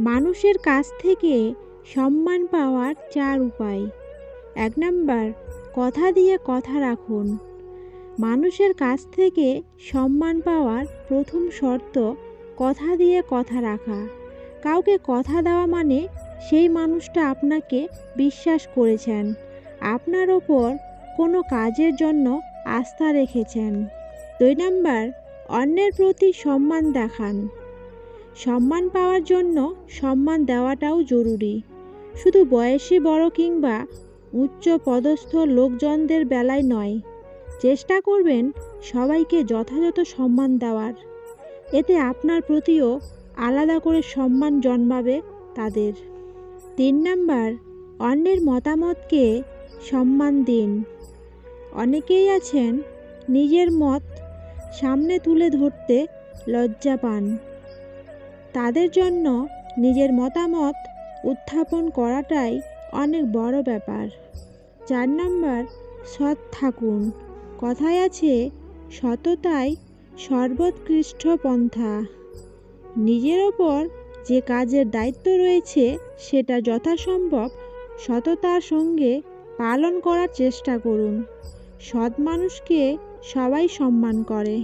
মানুষের কাছ থেকে সম্মান পাওয়ার 4 উপায়। 1 নাম্বার, কথা দিয়ে কথা রাখুন। মানুষের কাছ থেকে সম্মান পাওয়ার প্রথম শর্ত কথা দিয়ে কথা রাখা। কাউকে কথা দেওয়া মানে সেই মানুষটা আপনাকে বিশ্বাস করেছেন, আপনার ওপর কোনো কাজের জন্য আস্থা রেখেছেন। 2 নাম্বার, অন্যের প্রতি সম্মান দেখান। সম্মান পাওয়ার জন্য সম্মান দেওয়াটাও জরুরি। শুধু বয়সী বড় কিংবা উচ্চ পদস্থ লোকজনদের বেলায় নয়, চেষ্টা করবেন সবাইকে যথাযথ সম্মান দেওয়ার। এতে আপনার প্রতিও আলাদা করে সম্মান জন্মাবে তাদের। 3 নাম্বার, অন্যের মতামতকে সম্মান দিন। অনেকেই আছেন নিজের মত সামনে তুলে ধরতে লজ্জা পান। তাদের জন্য নিজের মতামত উত্থাপন করাটাই অনেক বড় ব্যাপার। 4 নাম্বার, সৎ থাকুন। কথায় আছে, সততাই সর্বোৎকৃষ্ট পন্থা। নিজের ওপর যে কাজের দায়িত্ব রয়েছে সেটা যথাসম্ভব সততার সঙ্গে পালন করার চেষ্টা করুন। সৎ মানুষকে সবাই সম্মান করে।